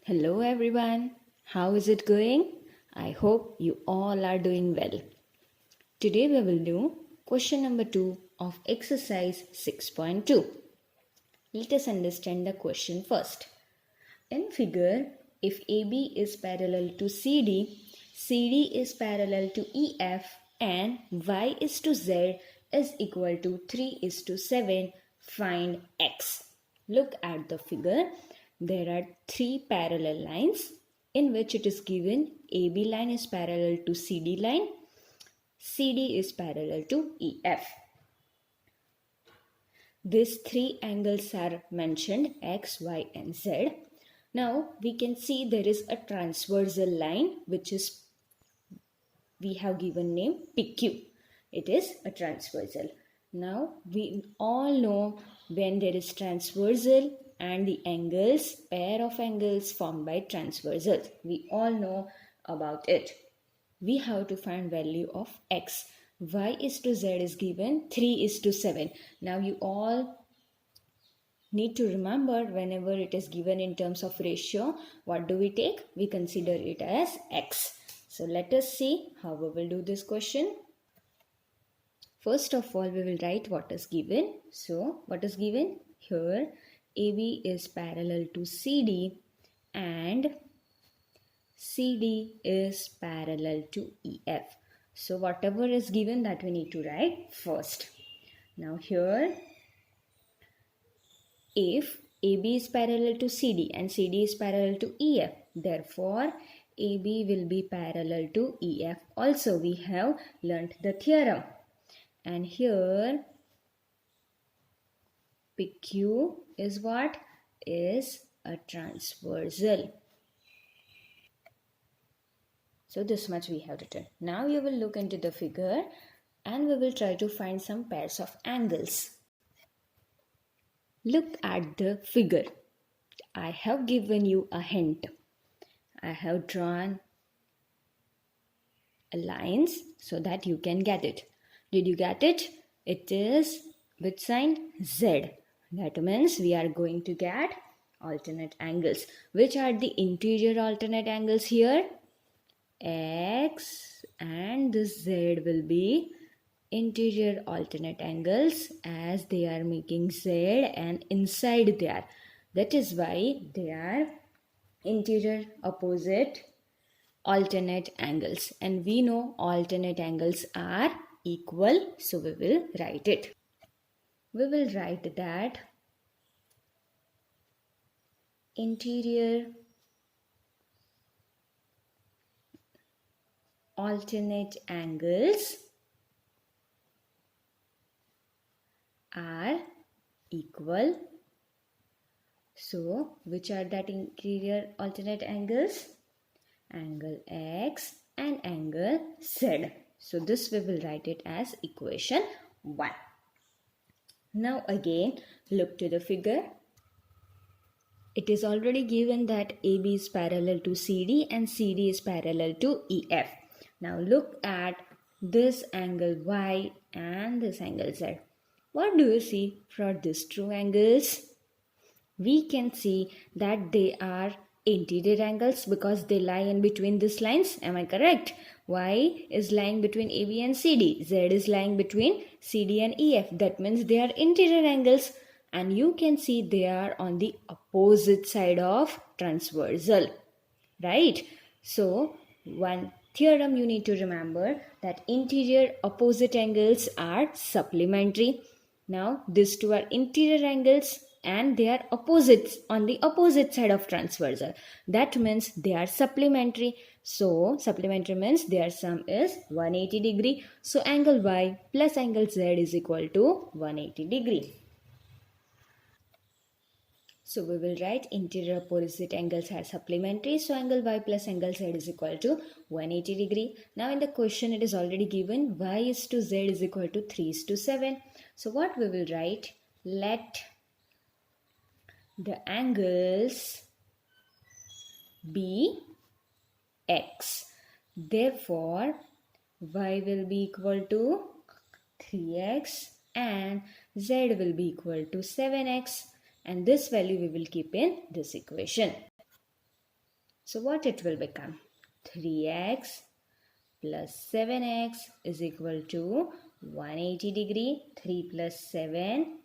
Hello everyone, how is it going? I hope you all are doing well. Today we will do question number 2 of exercise 6.2. Let us understand the question first. In figure, if AB is parallel to CD, CD is parallel to EF and Y is to Z is equal to 3 is to 7, find X. Look at the figure. There are three parallel lines in which it is given AB line is parallel to CD line, CD is parallel to EF. These three angles are mentioned X, Y and Z. Now we can see there is a transversal line which is we have given name PQ. It is a transversal. Now we all know when there is transversal and the angles, pair of angles formed by transversals. We all know about it. We have to find value of X. Y is to Z is given 3 is to 7. Now you all need to remember whenever it is given in terms of ratio, what do we take? We consider it as X. So let us see how we will do this question. First of all, we will write what is given. So what is given? Here AB is parallel to CD and CD is parallel to EF. So whatever is given that we need to write first. Now here, if AB is parallel to CD and CD is parallel to EF, therefore AB will be parallel to EF. Also we have learnt the theorem. And here PQ is what? Is a transversal. So this much we have written. Now you will look into the figure and we will try to find some pairs of angles. Look at the figure. I have given you a hint. I have drawn lines so that you can get it. Did you get it? It is with sign Z. That means we are going to get alternate angles. Which are the interior alternate angles here? X and this Z will be interior alternate angles as they are making Z and inside there. That is why they are interior opposite alternate angles. And we know alternate angles are equal. So we will write it. We will write that interior alternate angles are equal. So which are that interior alternate angles? Angle X and angle Z. So this we will write it as equation 1. Now again look to the figure. It is already given that AB is parallel to CD and CD is parallel to EF. Now look at this angle Y and this angle Z. What do you see for these two angles? We can see that they are interior angles because they lie in between these lines. Am I correct? Y is lying between AB and CD. Z is lying between CD and EF. That means they are interior angles. And you can see they are on the opposite side of transversal. Right? So, one theorem you need to remember that interior opposite angles are supplementary. Now, these two are interior angles and they are opposites on the opposite side of transversal. That means they are supplementary. So, supplementary means their sum is 180 degree. So, angle Y plus angle Z is equal to 180 degree. So we will write interior opposite angles are supplementary. So angle Y plus angle Z is equal to 180 degree. Now in the question it is already given Y is to Z is equal to 3 is to 7. So what we will write? Let the angles be X. Therefore Y will be equal to 3x and Z will be equal to 7x. And this value we will keep in this equation. So what it will become? 3x plus 7x is equal to 180 degree. 3 plus 7,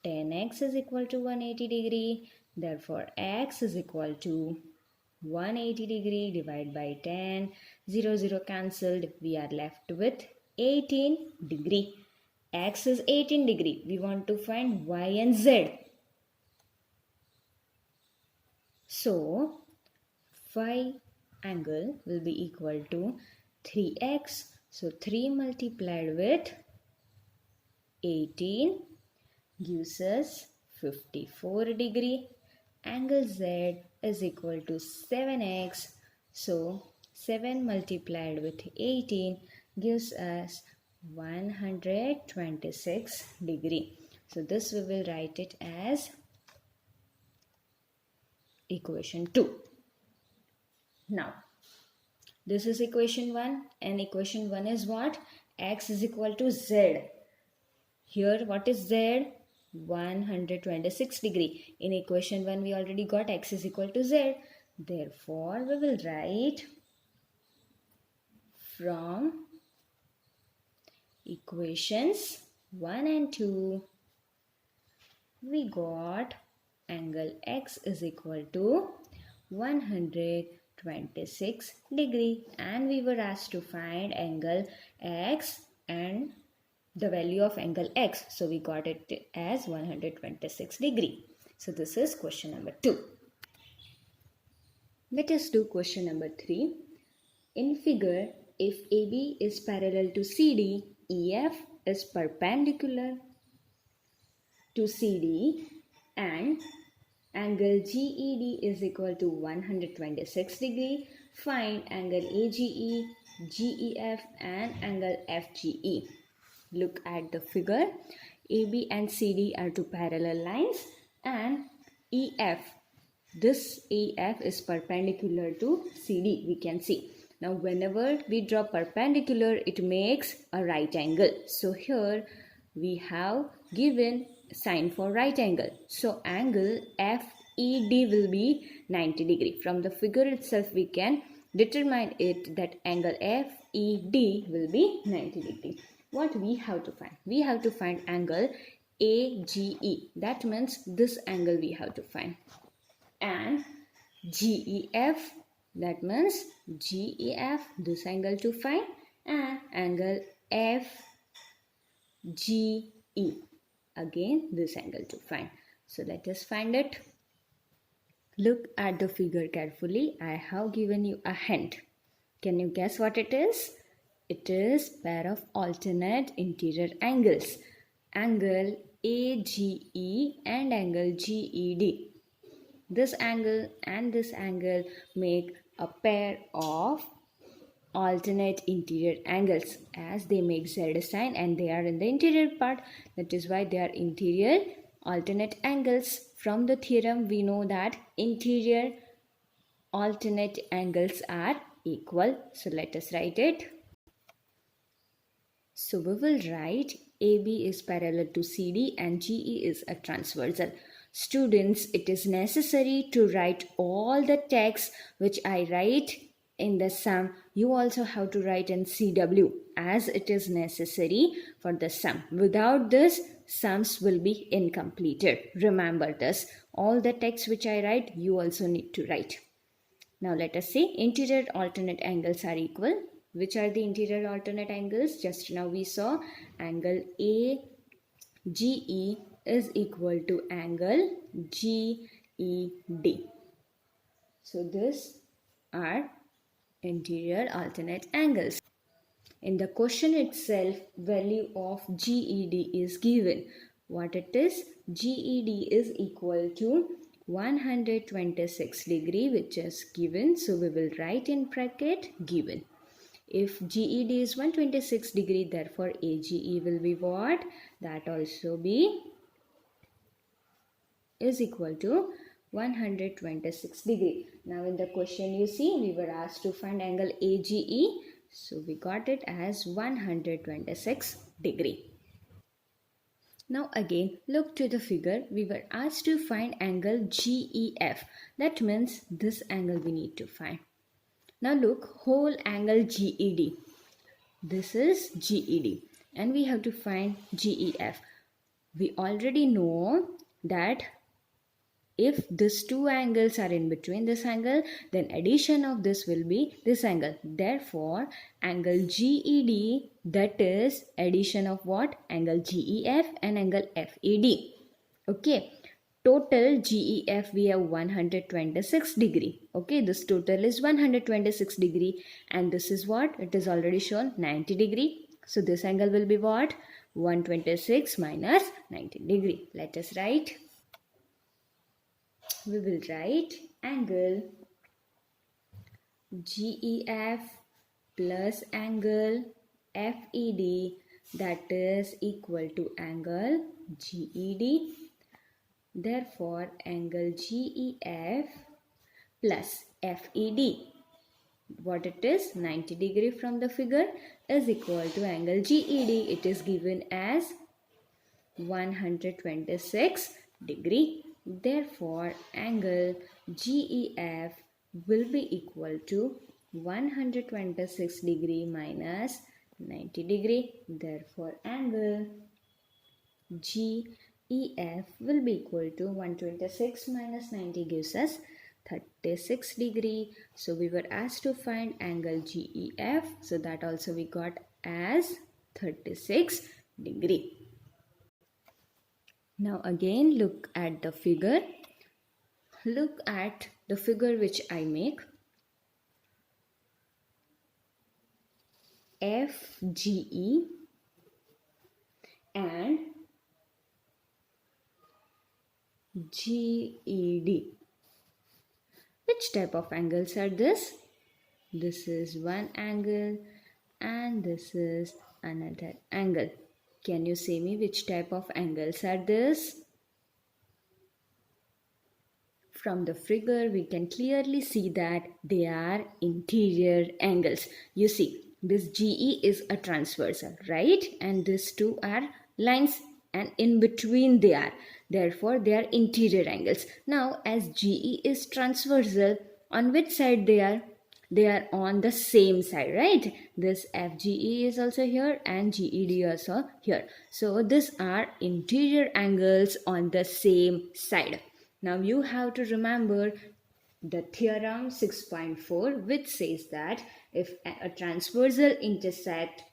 10x is equal to 180 degree. Therefore, x is equal to 180 degree divided by 10. 0, 0 cancelled. We are left with 18 degree. X is 18 degree. We want to find y and z. So, phi angle will be equal to 3x. So 3 multiplied with 18 gives us 54 degree. Angle Z is equal to 7x. So 7 multiplied with 18 gives us 126 degree. So this we will write it as equation 2. Now, this is equation 1 and equation 1 is what? X is equal to Z. Here what is Z? 126 degree. In equation 1 we already got x is equal to Z. Therefore, we will write from equations 1 and 2 we got angle x is equal to 126 degree and we were asked to find angle x and the value of angle x. So we got it as 126 degree. So this is question number 2. Let us do question number 3. In figure, if AB is parallel to CD, EF is perpendicular to CD and angle GED is equal to 126 degree. Find angle AGE, GEF and angle FGE. Look at the figure. AB and CD are two parallel lines and EF, this EF is perpendicular to CD, we can see. Now whenever we draw perpendicular, it makes a right angle. So here we have given sign for right angle. So angle FED will be 90 degree. From the figure itself we can determine it that angle FED will be 90 degree. What we have to find? We have to find angle AGE. That means this angle we have to find. And GEF, that means GEF, this angle to find. And angle FGE, again this angle to find. So let us find it. Look at the figure carefully. I have given you a hint. Can you guess what it is? It is pair of alternate interior angles. Angle AGE and angle GED. This angle and this angle make a pair of alternate interior angles as they make Z sign and they are in the interior part. That is why they are interior alternate angles. From the theorem we know that interior alternate angles are equal. So let us write it. So we will write AB is parallel to CD and GE is a transversal. Students, it is necessary to write all the text which I write in the sum. You also have to write in CW as it is necessary for the sum. Without this, sums will be incompleted. Remember this. All the text which I write, you also need to write. Now let us say interior alternate angles are equal. Which are the interior alternate angles? Just now we saw angle AGE is equal to angle GED. So these are interior alternate angles. In the question itself, value of GED is given. What it is? GED is equal to 126 degree, which is given. So we will write in bracket given. If GED is 126 degree, therefore AGE will be what? That also be is equal to 126 degree. Now in the question you see, we were asked to find angle AGE. So we got it as 126 degree. Now again, look to the figure. We were asked to find angle GEF. That means this angle we need to find. Now look, whole angle GED. This is GED and we have to find GEF. We already know that if these two angles are in between this angle, then addition of this will be this angle. Therefore, angle GED, that is addition of what? Angle GEF and angle FED. Okay. Total GEF we have 126 degree. Okay, this total is 126 degree and this is what? It is already shown 90 degree. So this angle will be what? 126 minus 90 degree. Let us write. We will write angle GEF plus angle FED, that is equal to angle GED. Therefore, angle GEF plus FED, what it is, 90 degree from the figure, is equal to angle GED. It is given as 126 degree. Therefore, angle GEF will be equal to 126 degree minus 90 degree. Therefore, angle GEF will be equal to 126 minus 90 gives us 36 degree. So we were asked to find angle GEF. So that also we got as 36 degree. Now again look at the figure. Look at the figure which I make. FGE and GED. Which type of angles are this? This is one angle and this is another angle. Can you say me which type of angles are this? From the figure we can clearly see that they are interior angles. You see, this GE is a transversal, right? And these two are lines and in between they are. Therefore, they are interior angles. Now, as GE is transversal, on which side they are? They are on the same side, right? This FGE is also here and GED also here. So, these are interior angles on the same side. Now, you have to remember the theorem 6.4, which says that if a transversal intersect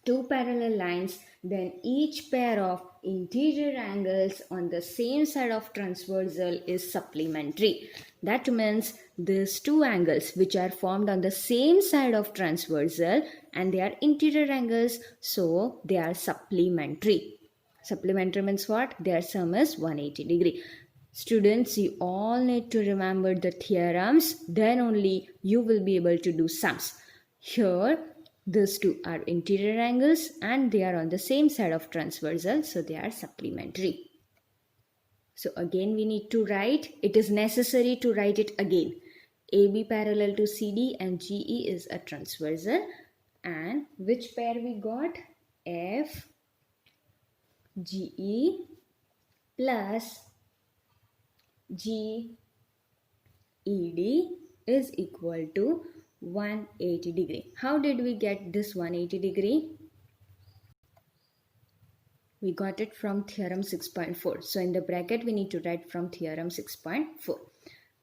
two parallel lines, then each pair of interior angles on the same side of transversal is supplementary. That means these two angles which are formed on the same side of transversal and they are interior angles, so they are supplementary. Supplementary means what? Their sum is 180 degree. Students, you all need to remember the theorems, then only you will be able to do sums. Here, these two are interior angles and they are on the same side of transversal, so they are supplementary. So again we need to write, it is necessary to write it again. AB parallel to CD and GE is a transversal. And which pair we got? F, GE plus GED is equal to 180 degree. How did we get this 180 degree? We got it from theorem 6.4. So in the bracket we need to write from theorem 6.4.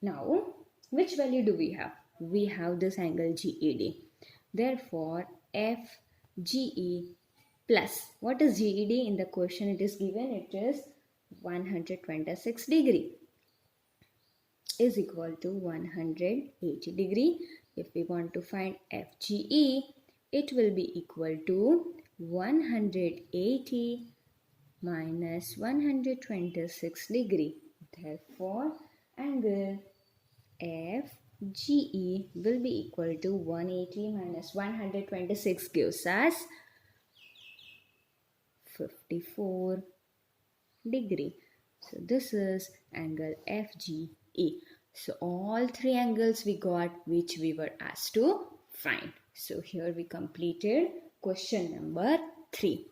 Now which value do we have? We have this angle GED. Therefore FGE plus, what is GED? In the question it is given, it is 126 degree is equal to 180 degree. If we want to find FGE, it will be equal to 180 minus 126 degree. Therefore, angle FGE will be equal to 180 minus 126 gives us 54 degree. So this is angle FGE. So all three angles we got which we were asked to find. So here we completed question number 3.